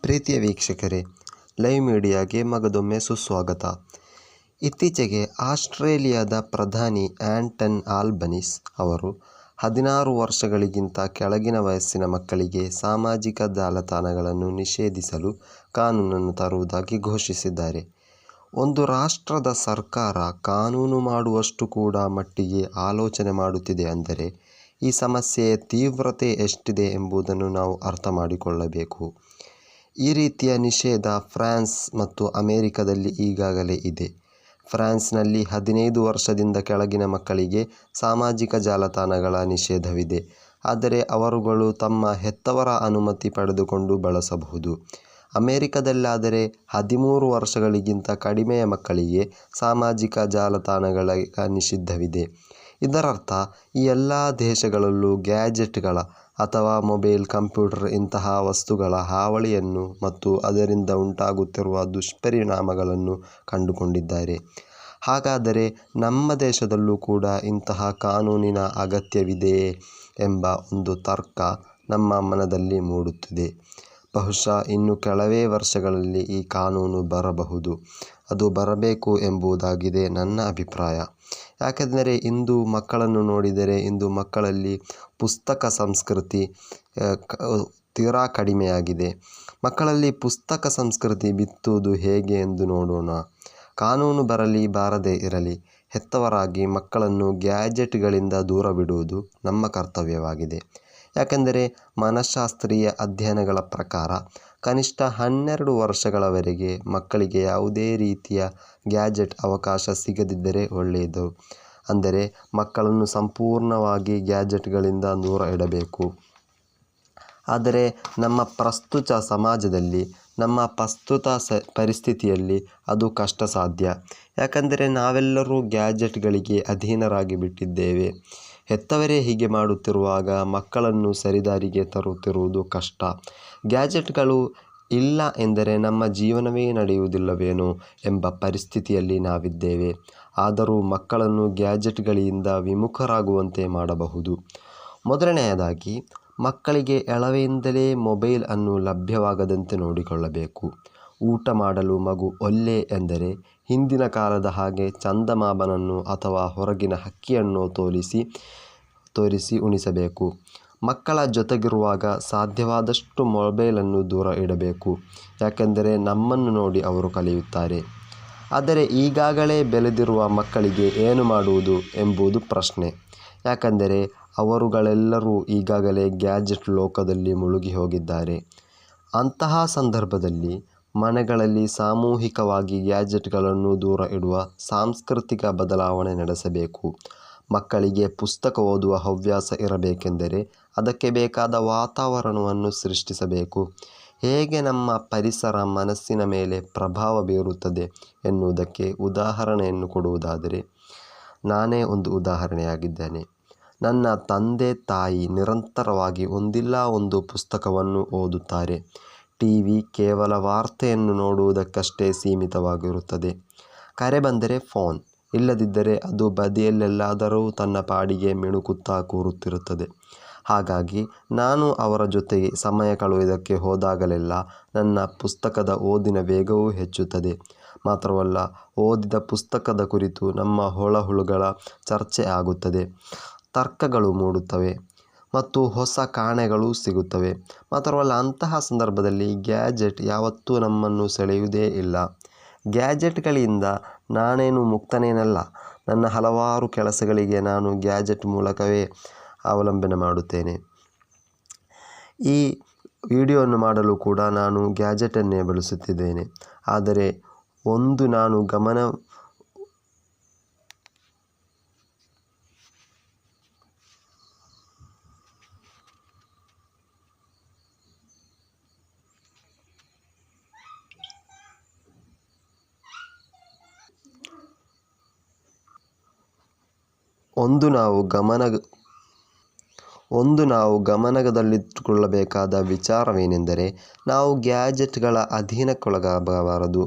ಪ್ರೀತಿಯ ವೀಕ್ಷಕರೇ, ಲೈವ್ ಮೀಡಿಯಾಗೆ ಮಗದೊಮ್ಮೆ ಸುಸ್ವಾಗತ. ಇತ್ತೀಚೆಗೆ ಆಸ್ಟ್ರೇಲಿಯಾದ ಪ್ರಧಾನಿ ಆಂಟನಿ ಆಲ್ಬನೀಸ್ ಅವರು 16 ವರ್ಷಗಳಿಗಿಂತ ಕೆಳಗಿನ ವಯಸ್ಸಿನ ಮಕ್ಕಳಿಗೆ ಸಾಮಾಜಿಕ ಜಾಲತಾಣಗಳನ್ನು ನಿಷೇಧಿಸಲು ಕಾನೂನನ್ನು ತರುವುದಾಗಿ ಘೋಷಿಸಿದ್ದಾರೆ. ಒಂದು ರಾಷ್ಟ್ರದ ಸರ್ಕಾರ ಕಾನೂನು ಮಾಡುವಷ್ಟು ಕೂಡ ಮಟ್ಟಿಗೆ ಆಲೋಚನೆ ಮಾಡುತ್ತಿದೆ ಅಂದರೆ ಈ ಸಮಸ್ಯೆಯ ತೀವ್ರತೆ ಎಷ್ಟಿದೆ ಎಂಬುದನ್ನು ನಾವು ಅರ್ಥ ಮಾಡಿಕೊಳ್ಳಬೇಕು. ಈ ರೀತಿಯ ನಿಷೇಧ ಫ್ರಾನ್ಸ್ ಮತ್ತು ಅಮೆರಿಕದಲ್ಲಿ ಈಗಾಗಲೇ ಇದೆ. ಫ್ರಾನ್ಸ್ನಲ್ಲಿ 15 ವರ್ಷದಿಂದ ಕೆಳಗಿನ ಮಕ್ಕಳಿಗೆ ಸಾಮಾಜಿಕ ಜಾಲತಾಣಗಳ ನಿಷೇಧವಿದೆ. ಆದರೆ ಅವರುಗಳು ತಮ್ಮ ಹೆತ್ತವರ ಅನುಮತಿ ಪಡೆದುಕೊಂಡು ಬಳಸಬಹುದು. ಅಮೆರಿಕದಲ್ಲಾದರೆ 13 ವರ್ಷಗಳಿಗಿಂತ ಕಡಿಮೆಯ ಮಕ್ಕಳಿಗೆ ಸಾಮಾಜಿಕ ಜಾಲತಾಣಗಳ ನಿಷಿದ್ಧವಿದೆ. ಇದರರ್ಥ ಈ ಎಲ್ಲ ದೇಶಗಳಲ್ಲೂ ಗ್ಯಾಜೆಟ್ಗಳ ಅಥವಾ ಮೊಬೈಲ್, ಕಂಪ್ಯೂಟರ್ ಇಂತಹ ವಸ್ತುಗಳ ಹಾವಳಿಯನ್ನು ಮತ್ತು ಅದರಿಂದ ಉಂಟಾಗುತ್ತಿರುವ ದುಷ್ಪರಿಣಾಮಗಳನ್ನು ಕಂಡುಕೊಂಡಿದ್ದಾರೆ. ಹಾಗಾದರೆ ನಮ್ಮ ದೇಶದಲ್ಲೂ ಕೂಡ ಇಂತಹ ಕಾನೂನಿನ ಅಗತ್ಯವಿದೆಯೇ ಎಂಬ ಒಂದು ತರ್ಕ ನಮ್ಮ ಮನದಲ್ಲಿ ಮೂಡುತ್ತಿದೆ. ಬಹುಶಃ ಇನ್ನು ಕೆಲವೇ ವರ್ಷಗಳಲ್ಲಿ ಈ ಕಾನೂನು ಬರಬಹುದು. ಅದು ಬರಬೇಕು ಎಂಬುದಾಗಿದೆ ನನ್ನ ಅಭಿಪ್ರಾಯ. ಯಾಕೆಂದರೆ ಇಂದು ಮಕ್ಕಳನ್ನು ನೋಡಿದರೆ ಇಂದು ಮಕ್ಕಳಲ್ಲಿ ಪುಸ್ತಕ ಸಂಸ್ಕೃತಿ ತೀರಾ ಕಡಿಮೆಯಾಗಿದೆ. ಮಕ್ಕಳಲ್ಲಿ ಪುಸ್ತಕ ಸಂಸ್ಕೃತಿ ಬಿತ್ತುವುದು ಹೇಗೆ ಎಂದು ನೋಡೋಣ. ಕಾನೂನು ಬರಲಿ ಬಾರದೇ ಇರಲಿ, ಹೆತ್ತವರಾಗಿ ಮಕ್ಕಳನ್ನು ಗ್ಯಾಜೆಟ್ಗಳಿಂದ ದೂರವಿಡುವುದು ನಮ್ಮ ಕರ್ತವ್ಯವಾಗಿದೆ. ಯಾಕೆಂದರೆ ಮನಃಶಾಸ್ತ್ರೀಯ ಅಧ್ಯಯನಗಳ ಪ್ರಕಾರ ಕನಿಷ್ಠ 12 ವರ್ಷಗಳವರೆಗೆ ಮಕ್ಕಳಿಗೆ ಯಾವುದೇ ರೀತಿಯ ಗ್ಯಾಜೆಟ್ ಅವಕಾಶ ಸಿಗದಿದ್ದರೆ ಒಳ್ಳೆಯದು. ಅಂದರೆ ಮಕ್ಕಳನ್ನು ಸಂಪೂರ್ಣವಾಗಿ ಗ್ಯಾಜೆಟ್ಗಳಿಂದ ದೂರ ಇಡಬೇಕು. ಆದರೆ ನಮ್ಮ ಪ್ರಸ್ತುತ ಸಮಾಜದಲ್ಲಿ, ನಮ್ಮ ಪ್ರಸ್ತುತ ಪರಿಸ್ಥಿತಿಯಲ್ಲಿ ಅದು ಕಷ್ಟ ಸಾಧ್ಯ. ಯಾಕೆಂದರೆ ನಾವೆಲ್ಲರೂ ಗ್ಯಾಜೆಟ್ಗಳಿಗೆ ಅಧೀನರಾಗಿ ಬಿಟ್ಟಿದ್ದೇವೆ. ಹೆತ್ತವರೇ ಹೀಗೆ ಮಾಡುತ್ತಿರುವಾಗ ಮಕ್ಕಳನ್ನು ಸರಿದಾರಿಗೆ ತರುತ್ತಿರುವುದು ಕಷ್ಟ. ಗ್ಯಾಜೆಟ್ಗಳು ಇಲ್ಲ ಎಂದರೆ ನಮ್ಮ ಜೀವನವೇ ನಡೆಯುವುದಿಲ್ಲವೇನೋ ಎಂಬ ಪರಿಸ್ಥಿತಿಯಲ್ಲಿ ನಾವಿದ್ದೇವೆ. ಆದರೂ ಮಕ್ಕಳನ್ನು ಗ್ಯಾಜೆಟ್ಗಳಿಂದ ವಿಮುಖರಾಗುವಂತೆ ಮಾಡಬಹುದು. ಮೊದಲನೆಯದಾಗಿ, ಮಕ್ಕಳಿಗೆ ಎಳವೆಯಿಂದಲೇ ಮೊಬೈಲ್ ಅನ್ನು ಲಭ್ಯವಾಗದಂತೆ ನೋಡಿಕೊಳ್ಳಬೇಕು. ಊಟ ಮಾಡಲು ಮಗು ಒಲ್ಲೆ ಎಂದರೆ ಹಿಂದಿನ ಕಾಲದ ಹಾಗೆ ಚಂದಮಾಮನನ್ನು ಅಥವಾ ಹೊರಗಿನ ಹಕ್ಕಿಯನ್ನು ತೋರಿಸಿ ಉಣಿಸಬೇಕು. ಮಕ್ಕಳ ಜೊತೆಗಿರುವಾಗ ಸಾಧ್ಯವಾದಷ್ಟು ಮೊಬೈಲನ್ನು ದೂರ ಇಡಬೇಕು. ಯಾಕೆಂದರೆ ನಮ್ಮನ್ನು ನೋಡಿ ಅವರು ಕಲಿಯುತ್ತಾರೆ. ಆದರೆ ಈಗಾಗಲೇ ಬೆಳೆದಿರುವ ಮಕ್ಕಳಿಗೆ ಏನು ಮಾಡುವುದು ಎಂಬುದು ಪ್ರಶ್ನೆ. ಯಾಕೆಂದರೆ ಅವರುಗಳೆಲ್ಲರೂ ಈಗಾಗಲೇ ಗ್ಯಾಜೆಟ್ ಲೋಕದಲ್ಲಿ ಮುಳುಗಿ ಹೋಗಿದ್ದಾರೆ. ಅಂತಹ ಸಂದರ್ಭದಲ್ಲಿ ಮನೆಗಳಲ್ಲಿ ಸಾಮೂಹಿಕವಾಗಿ ಗ್ಯಾಜೆಟ್ಗಳನ್ನು ದೂರ ಇಡುವ ಸಾಂಸ್ಕೃತಿಕ ಬದಲಾವಣೆ ನಡೆಸಬೇಕು. ಮಕ್ಕಳಿಗೆ ಪುಸ್ತಕ ಓದುವ ಹವ್ಯಾಸ ಇರಬೇಕೆಂದರೆ ಅದಕ್ಕೆ ಬೇಕಾದ ವಾತಾವರಣವನ್ನು ಸೃಷ್ಟಿಸಬೇಕು. ಹೇಗೆ ನಮ್ಮ ಪರಿಸರ ಮನಸ್ಸಿನ ಮೇಲೆ ಪ್ರಭಾವ ಬೀರುತ್ತದೆ ಎನ್ನುವುದಕ್ಕೆ ಉದಾಹರಣೆಯನ್ನು ಕೊಡುವುದಾದರೆ, ನಾನೇ ಒಂದು ಉದಾಹರಣೆಯಾಗಿದ್ದೇನೆ. ನನ್ನ ತಂದೆ ತಾಯಿ ನಿರಂತರವಾಗಿ ಒಂದಿಲ್ಲ ಒಂದು ಪುಸ್ತಕವನ್ನು ಓದುತ್ತಾರೆ. ಟಿವಿ ಕೇವಲ ವಾರ್ತೆಯನ್ನು ನೋಡುವುದಕ್ಕಷ್ಟೇ ಸೀಮಿತವಾಗಿರುತ್ತದೆ. ಕರೆ ಬಂದರೆ ಫೋನ್, ಇಲ್ಲದಿದ್ದರೆ ಅದು ಬದಿಯಲ್ಲೆಲ್ಲಾದರೂ ತನ್ನ ಪಾಡಿಗೆ ಮಿಣುಕುತ್ತಾ ಕೂರುತ್ತಿರುತ್ತದೆ. ಹಾಗಾಗಿ ನಾನು ಅವರ ಜೊತೆಗೆ ಸಮಯ ಕಳೆಯುವುದಕ್ಕೆ ಹೋದಾಗಲೆಲ್ಲ ನನ್ನ ಪುಸ್ತಕದ ಓದಿನ ವೇಗವೂ ಹೆಚ್ಚುತ್ತದೆ. ಮಾತ್ರವಲ್ಲ, ಓದಿದ ಪುಸ್ತಕದ ಕುರಿತು ನಮ್ಮ ಹೊಳಹುಳುಗಳ ಚರ್ಚೆ ಆಗುತ್ತದೆ, ತರ್ಕಗಳು ಮೂಡುತ್ತವೆ ಮತ್ತು ಹೊಸ ಕಾಣೆಗಳು ಸಿಗುತ್ತವೆ. ಮಾತ್ರವಲ್ಲ, ಅಂತಹ ಸಂದರ್ಭದಲ್ಲಿ ಗ್ಯಾಜೆಟ್ ಯಾವತ್ತೂ ನಮ್ಮನ್ನು ಸೆಳೆಯುವುದೇ ಇಲ್ಲ. ಗ್ಯಾಜೆಟ್ಗಳಿಂದ ನಾನೇನು ಮುಕ್ತನೇನಲ್ಲ. ನನ್ನ ಹಲವಾರು ಕೆಲಸಗಳಿಗೆ ನಾನು ಗ್ಯಾಜೆಟ್ ಮೂಲಕವೇ ಅವಲಂಬನೆ ಮಾಡುತ್ತೇನೆ. ಈ ವಿಡಿಯೋವನ್ನು ಮಾಡಲು ಕೂಡ ನಾನು ಗ್ಯಾಜೆಟನ್ನೇ ಬಳಸುತ್ತಿದ್ದೇನೆ. ಆದರೆ ಒಂದು ನಾವು ಗಮನದಲ್ಲಿಟ್ಟುಕೊಳ್ಳಬೇಕಾದ ವಿಚಾರವೇನೆಂದರೆ, ನಾವು ಗ್ಯಾಜೆಟ್ಗಳ ಅಧೀನಕ್ಕೊಳಗಾಗಬಾರದು.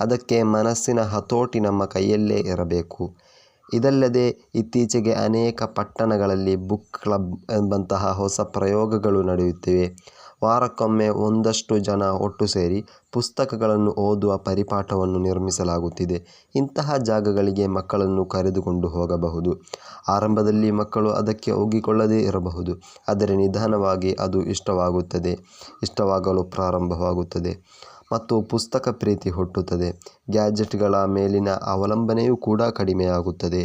ಅದಕ್ಕೆ ಮನಸ್ಸಿನ ಹತೋಟಿ ನಮ್ಮ ಕೈಯಲ್ಲೇ ಇರಬೇಕು. ಇದಲ್ಲದೆ ಇತ್ತೀಚೆಗೆ ಅನೇಕ ಪಟ್ಟಣಗಳಲ್ಲಿ ಬುಕ್ ಕ್ಲಬ್ ಎಂಬಂತಹ ಹೊಸ ಪ್ರಯೋಗಗಳು ನಡೆಯುತ್ತಿವೆ. ವಾರಕ್ಕೊಮ್ಮೆ ಒಂದಷ್ಟು ಜನ ಒಟ್ಟು ಸೇರಿ ಪುಸ್ತಕಗಳನ್ನು ಓದುವ ಪರಿಪಾಠವನ್ನು ನಿರ್ಮಿಸಲಾಗುತ್ತಿದೆ. ಇಂತಹ ಜಾಗಗಳಿಗೆ ಮಕ್ಕಳನ್ನು ಕರೆದುಕೊಂಡು ಹೋಗಬಹುದು. ಆರಂಭದಲ್ಲಿ ಮಕ್ಕಳು ಅದಕ್ಕೆ ಒಗ್ಗಿಕೊಳ್ಳದೇ ಇರಬಹುದು, ಆದರೆ ನಿಧಾನವಾಗಿ ಅದು ಇಷ್ಟವಾಗಲು ಪ್ರಾರಂಭವಾಗುತ್ತದೆ ಮತ್ತು ಪುಸ್ತಕ ಪ್ರೀತಿ ಹುಟ್ಟುತ್ತದೆ. ಗ್ಯಾಜೆಟ್ಗಳ ಮೇಲಿನ ಅವಲಂಬನೆಯೂ ಕೂಡ ಕಡಿಮೆಯಾಗುತ್ತದೆ.